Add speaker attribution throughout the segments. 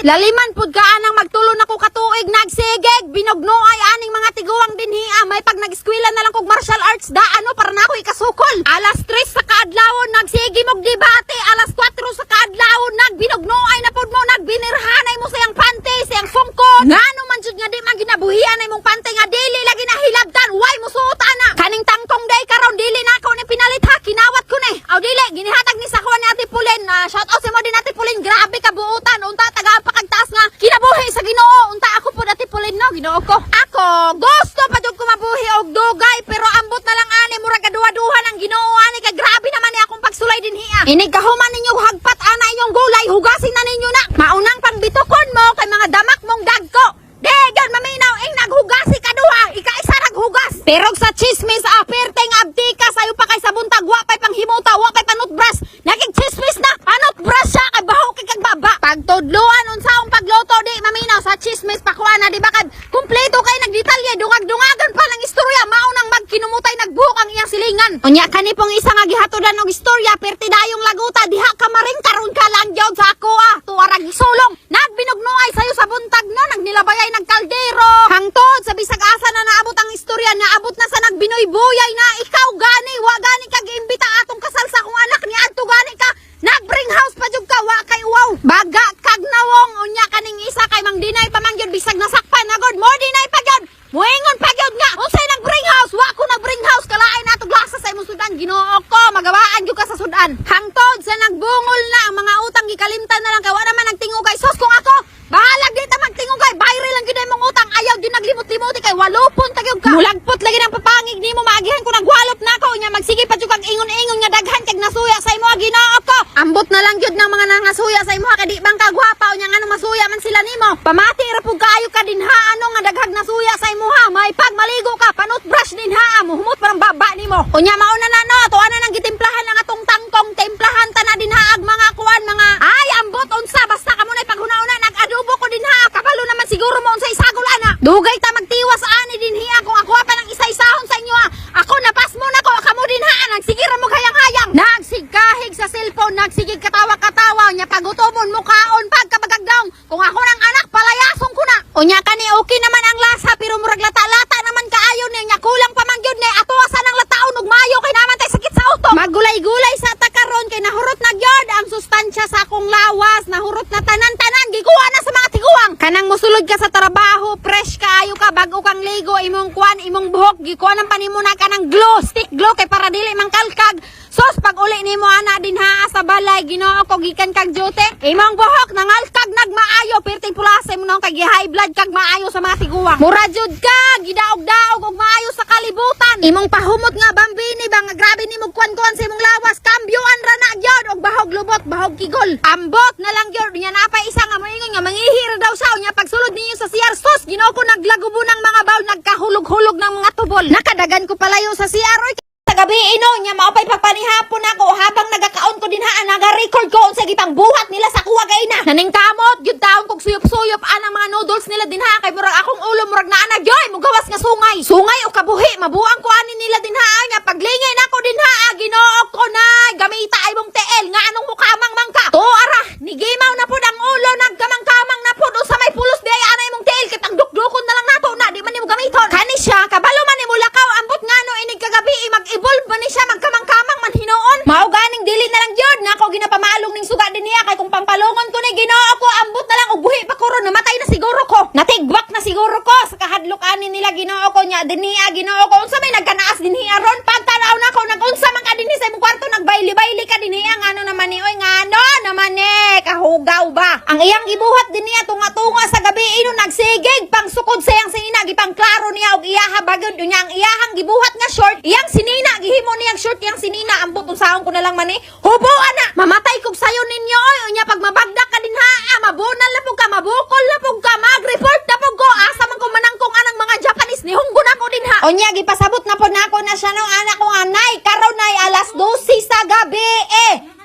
Speaker 1: Laliman pud ka anang magtulon ako katuig nagsigig binugnoay aning mga tiguang dinhi may pag nag-eskwela na lang kog martial arts da ano para na ako ikasukol. Alas 3 sa kaadlawon nagsigi mog debate, alas 4 sa kaadlawon nagbinugnoay na pud mo nagbinirhanay mo sayang panty, sayang sungkod. Ngano man jud nga di man ginabuhian ay mong panty nga dili lagi na hilabtan, way musuota na. Kaning tangkong day karon dili na ako ni pinalit ha, kinawat ko ni. Aw dili ginihatag ni sa kuan ni Ate Pulen. Shout out sa mo din Ate Pulen, grabe ka buutan unta taga pakagtaas nga kinabuhi sa Ginoo. Unta ako pud Ate Pulen no, Ginoo ko. Ako gusto pa jud ko mabuhi og dugay pero ambot na lang ani murag kaduha-duha ng Ginoo ani kay grabe naman ni akong pagsulay dinhi. Inig kahuman ninyo hagpat ana inyong gulay, hugasin na ninyo na. Maunang pangbitukon mo kay mga damak mong dagko. Degan maminaw ing naghugasi kaduha, ika-isa naghugas. Pero sa chismis perteng abdi ka sayo pa kay sa buntag wa pay panghimuta, wa pay panutbras. Naging chismis na panutbras siya kay baho kay kag baba. Pagtudloan unsaong pagluto di maminaw sa chismis pakuan na di ba kad kumpleto kay nagdetalye dungag-dungagan pa ng istorya maunang magkinumutay nagbuhok ang iyang silingan. Unya kani pong isa nga gihatodan og istorya perti dayong laguta diha ka maring karon ka lang gyud sa ako tuarag isulong. Nagbinugnoay sayo sa buntag no nagnilabayay nagkaldero. Hangtod sa bisag asa na naabot ang istorya naabot na sa nagbinoy-buyay na ikaw gani wa gani ka giimbita atong kasal sa akong anak ni adto gani ka nagbring house pa jud ka wa kay wow. Baga kag nawong unya kaning isa kay mang dinay pa man gyud bisag nasakpan agod mo dinay pa gyud. Muingon pa gyud nga unsay nagbring house wa ko nagbring house kalain nato glasa sa imong sudan Ginoo ko magawaan gyud ka sa sudan. Hangtod sa nagbungol na ang mga utang gikalimtan na lang kay wa naman nagtingugay sos kung ako bahalag di ta magtingugay bayre lang gyud imong utang ayaw gyud naglimot-limot kay walupon ta gyud ka. Mulagpot lagi ng papangig nimo maagihan ko nagwalop na ako nya magsige pa jud kag ingon-ingon nga daghan kag nasuya sa imo Ginoo ko. Ambot na lang gyud ng mga nangasuya sa imo kay di bang ka gwapa unya ngano masuya man sila nimo. Pamati ra pug kaayo ka dinha ano nga daghag nasuya sa imo ha. May pag maligo ka panut brush dinha muhumot parang baba nimo. Unya mauna na no to ana nang gitimplahan lang atong tangkong timplahan ta na dinha ag mga kuan mga ay ambot unsa basta kamo nay paghuna-una nag-adobo ko dinha kabalo naman siguro mo unsa isagol ana. Dugay ta magtiwas ani dinhi kung ako pa nang isa-isahon sa inyo ha. Ako napas mo na ko kamo dinha nagsigir mo hayang-hayang. Nagsigkahig sa cellphone nagsigig katawa-katawa nya pagutomon mukaon pagkabagagdaw. Kung ako nang anak palayason ko na. Unya kani okay naman ang lasa pero murag lata-lata naman kaayo niya kulang pa man gyud ni atuwasan ang lataon ug maayo kay naman tay sakit sa auto. Maggulay-gulay sa takaron kay nahurot na gyud ang sustansya sa akong lawas, nahurot na tanan-tanan gikuha na sa mga tiguang. Kanang mosulod ka sa trabaho, fresh kaayo ka bago kang ligo imong kuan imong buhok gikuha nang panimuna ka ng glue, stick glue kay para dili mangkalkag. Sos pag uli nimo ana dinha sa balay Ginoo ko gikan kag duty imong buhok nangalkag nagmaayo perting pulasa mo nang kay high blood kag maayo sa mga tiguang. Mura jud ka gidaog-daog og maayo sa kalibutan. Imong pahumot nga bambini ba nga grabe nimo kuan-kuan sa imong lawas kambyoan ra na gyud og bahog lubot bahog kigol. Ambot na lang gyud nya napay isa nga moingon nga mangihir daw sa unya pagsulod ninyo sa CR sos Ginoo ko naglagubo ng mga bawl nagkahulog-hulog ng mga tubol. Nakadagan ko palayo sa CR gabi ino nya maupay papanihapon ako habang nagakaon ko dinha naga-record ko sa gipang buhat nila sa kuwa gay na naning kamot gyud taon kog suyop-suyop anang mga noodles nila dinha kay murag akong ulo murag naa na joy mugawas nga sungay o kabuhi mabuang ko ani nila dinha nya paglingay nako dinha Ginoo ko na gamita ay mong TL nga anong mukamang mangka to ara nigimaw na pud ang ulo nagkamang-kamang na pud sa may pulos di ay anay mong TL kitang dukdukon na lang nato na di man nimo gamiton kani siya kabalo man nimo lakaw ambot ngano inig kagabi mag-evolve man ni siya magkamang-kamang man hinoon mao ganing dili na lang gyud nga ako ginapamalong ning suga din niya kay kung pampalungon ko ni Ginoo ko ambot na lang og buhi pa ko ron namatay na siguro ko natigwak na siguro ko sa kahadlok ani nila Ginoo ko nya dinhiya Ginoo ko unsa may nagkanaas dinhiya ron pagtanaw na ko nagunsa man ka dinhi sa imong kwarto nagbayli-bayli ka dinhiya ngano naman ni oy ngano naman ni kahugaw ba ang iyang gibuhat dinhiya tunga-tunga sa gabi ino nagsigig pang sukod sa iyang sinina gipang klaro niya og iyaha bagyon unya ang iyahang gibuhat nga short iyang sinina gihimo niyang short iyang sinina ambot unsahon ko na lang man hubuan na mamatay kog sayo ninyo oy unya pag mabagdak ka dinha mabunal na pug ka mabukol na pug ka mag-report na pug ko asa man ko manangkong anang mga Japanese ni hunggon ako dinha unya gipasabot na pud nako na siya no anak ko anay karon nay alas 12 sa gabi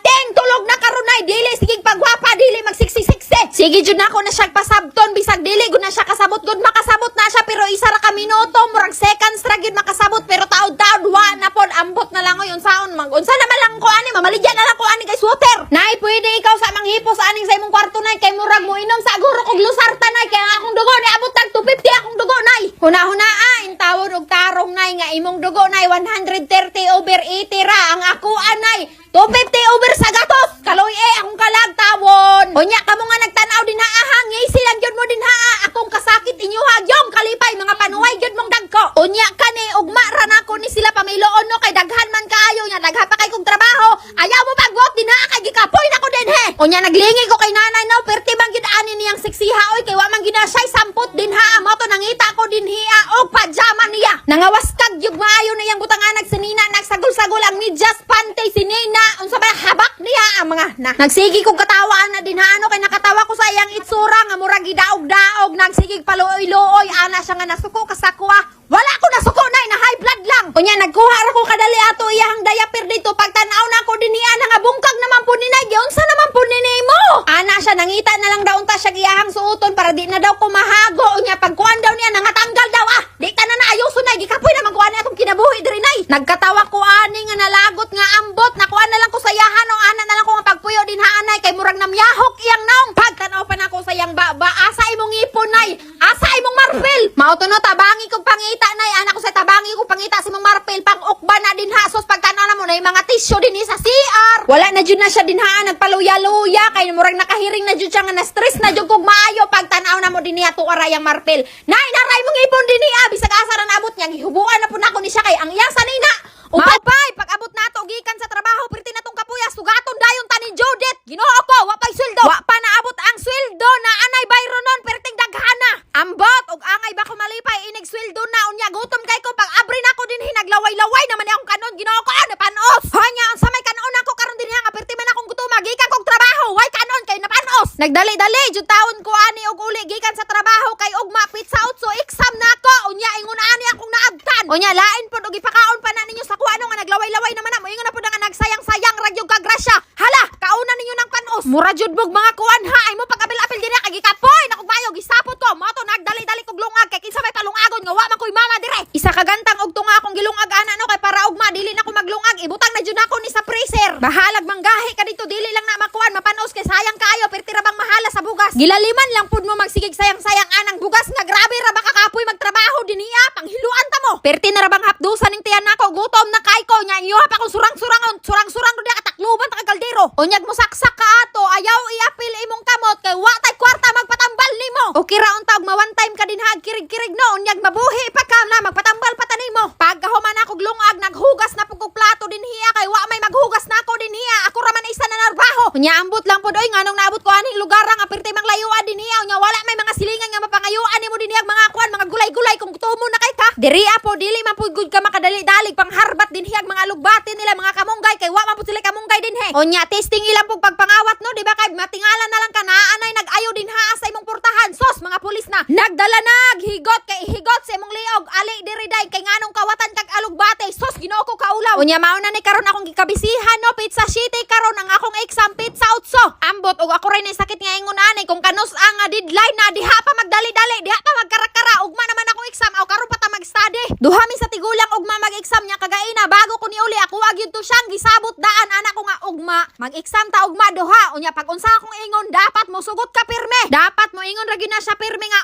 Speaker 1: Ting tulog na karon nay dili sige pagwapa dili magsiksik-siksik. Sige jud nako na siya pasabton bisag dili gud na siya kasabot gud makasabot na siya pero isa ra ka minuto murag seconds ra gud makasabot pero taod-taod wa na pod ambot na lang unsaon unsa naman lang ko ani mamaligyan na lang ko ani kay sweater. Nay pwede ikaw sa manghipos aning sa imong kwarto nay kay murag mo inom sa guro kog lusarta nay kay ang akong dugo ni abot tag 250 akong dugo nay. Huna-hunaa in tawon og tarong nay nga imong dugo nay 130/80 ra ang ako anay 250 sa gatos. Kaloy akong kalag tawon. Unya kamo nga nagtanaw din haahang silang gyud mo din haa akong kasakit inyo hagyong kalipay mga panuway gyud mong dagko. Unya kani ugma ra nako ni sila pamiloon no kay daghan man kaayo nya dagha pa kay kog trabaho. Ayaw mo paggot din haa kay gikapoy nako din he. Unya naglingi ko kay nanay no perti man gyud ani niyang seksiha oy kay wa man gina siya sampot din haa mo to nangita ko din hiya og pajama niya. Nangawaskag gyud maayo na yang butangan nagsinina nagsagol-sagol ang medyas pantay sinina unsa ba habak niya ang mga na. Nagsigi kog katawaan na din haa no kay nakatawa ko sa iyang itsura nga murag gidaog-daog nagsigig paluoy-luoy ana siya nga nasuko kasakwa. Wala ko nasuko nay na high blood lang. Unya nagkuha ra ko kadali ato iyang diaper dito pagtan-aw na ko dinhi nga bungkag naman po ni nay unsa naman po ni nimo. Ana siya nangita na lang daw unta siya giyahang suoton para di na daw ko mahago. Unya pagkuan daw niya nangatanggal daw di ta na naayoso nay gikapoy naman kuan atong kinabuhi diri nay. Nagkatawa ko ani nga nalagot nga ambot nakuan na lang ko sa yahan o ana na lang ko nga pagpuyo din haanay kay murag namyahok iyang naong pagtan-aw pa nako sa iyang baba asa imong ipon nay asa imong marpel. Mao to no tabangi kog pangita nay anak ko sa tabangi kog pangita sa imong marpel pang ukba na din hasos pagtan-aw na mo nay mga tisyo din sa CR. Wala na jud na siya din haan nagpaluya-luya kay murag nakahiring na jud siya nga na stress na jud kog maayo pagtan-aw na mo dinhi ato arayang marpel. Nay naray mong ipon dinhi bisag asa ra naabot niya gihubuan na pud nako ni siya kay ang iyang sanina. Upay pag abot nato gikan sa trabaho perti natong kapuya sugaton dayon ta ni Judith. Ginoo ko wa pay sweldo. Wa pa naabot ang sweldo na anay bayro nun perting daghana. Ambot og angay ba ko malipay inig sweldo na unya gutom kay ko pag abri nako dinhi naglaway-laway naman akong kanon Ginoo ko napanos. Hanya unsa may kanon ako karon dinhi nga perti man akong gutuma gikan kog trabaho way kanon kay napanos. Nagdali-dali jud taon ko ani og uli gikan sa trabaho kay ugma pizza utso exam nako unya ingon ani akong naabtan. Unya lain pud og ipakaon pa na ninyo sa kuano nga naglaway-laway naman na moingon na pud nga nagsayang-sayang radyo ka grasya. Hala, kauna ninyo ng panos. Mura jud bog mga kuan ha ay mo pag-apil-apil dinhi kay gikapoy nako bayo gisapot ko mo to nagdali-dali kog lungag kay kinsa may palungagon nga wa man koy mama dire. Isa ka gantang og tunga akong gilungag ana no kay para ugma dili na ko maglungag ibutang na jud nako ni sa freezer. Bahalag manggahi ka dito dili lang na makuan mapanos kay sayang kayo perti ra bang mahala sa bugas. Gilaliman lang pud mo magsigig sayang-sayang anang bugas nga grabe ra ba kakapoy magtrabaho dinhiya panghiluan ta mo. Perti na ra bang hapdusan ning tiyan nako gutom na kay ko nya inyo pa akong surang-surang ro diha katakluban ta kaldero. Unyag mo saksak ka ato ayaw iapil imong kamot kay wa tay kwarta magpatambal nimo. Okay ra unta og ma one time ka din hag kirig-kirig no unyag mabuhi pa ka na magpatambal pa ta nimo. Pagkahuman ako lungag naghugas na pug plato dinhiya kay wa may maghugas nako dinhiya ako ra man isa na narbaho. Unya ambot lang pud oy nganong naabot ko aning lugar nga perti mang layuan dinhiya unya wala may mga silingan nga mapangayuan nimo dinhiya mga kuan mga gulay-gulay kung tumo na kay ka. Diri apo dili man pud gud ka makadali-dalig pangharbat dinhiya mga lugbati nila mga kamunggay kay wa man pud sila kamunggay dinhi. Unya testing ilang pug pagpangawat no di ba kay matingalan na lang ka naanay nag-ayo din ha sa imong portahan sos mga pulis na nagdala higot kay higot sa imong liog ali diri day kay nganong kawatan kag alugbate sos Ginoo ko kaulaw. Unya mao na ni karon akong gikabisihan no pizza city karon ang akong exam pizza utso. Ambot og ako ray nay sakit nga ingon ani kung kanus ang deadline na diha pa magdali-dali diha pa magkarakara ugma naman akong exam aw karon pa ta mag-study. Duha mi sa tigulang ugma mag-exam nya kagaina bago ko ni uli ako agyud to siyang gisabot daan anak ko nga ugma mag-exam ta ugma duha unya pag unsa akong ingon dapat mo sugot ka pirme. Dapat mo ingon ra gyud na siya pirme nga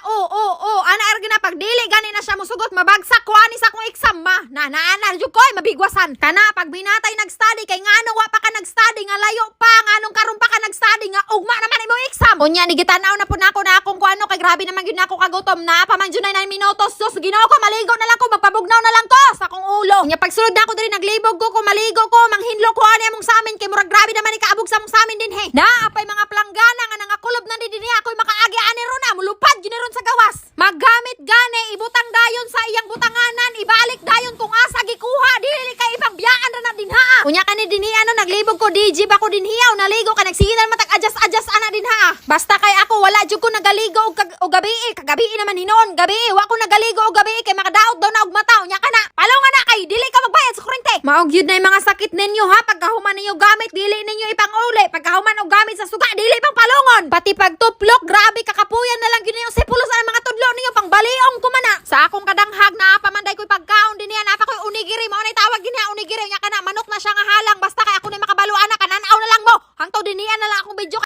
Speaker 1: ana er gyud na pag dili gani na siya mosugot mabagsak ko ani sa akong exam ma na jud koy mabigwasan kana pag binatay nag-study kay nganong wa pa ka nag-study nga layo pa nganong karon pa ka nag-study nga ugma naman imong exam. Unya ni gitanaw na pud nako na akong kuano kay grabe naman gyud nako kagutom na pa man jud 9 minutos sus Ginoo ko maligo na lang ko magpabugnaw na lang ko sa akong ulo. Unya pagsulod na ako diri naglibog ko maligo ko manghinlo ko ani among samin kay murag grabe naman ni kaabog sa among samin din he. Naapay mga planggana nga nangakulob na dinhi ako'y makaagi ani ron na mulupad gyud ron sa gawas. Maggamit gani ibutang dayon sa iyang butanganan ibalik dayon kung asa gikuha dili kay ibang biyaan ra na dinha. Unya kani dinhi ano naglibog ko DJ ba ko dinhiya naligo ka nagsinan matag adjust ana dinha. Basta kay ako wala jud ko nagaligo og gabi kagabi naman hinon gabi wa ko nagaligo og gabi kay makadaot daw na og mata unya kana palongan na kay dili ka magbayad sa kuryente. Maog yun na yung mga sakit ninyo ha pagkahuman ninyo gamit dili ninyo ipanguli pagkahuman og gamit sa suga dili pang palongon pati pagtuplok grabe kakapuyan na lang gyud yung sepulos ang mga tudlo ninyo pang baliong kumana sa akong kadanghag na pamanday ko'y pagkaon din niya napa ko'y unigiri mo na tawag din niya unigiri nya kana manok na siya nga halang basta kay ako na makabalo ana kananaw na lang mo hangtod din niya na lang akong video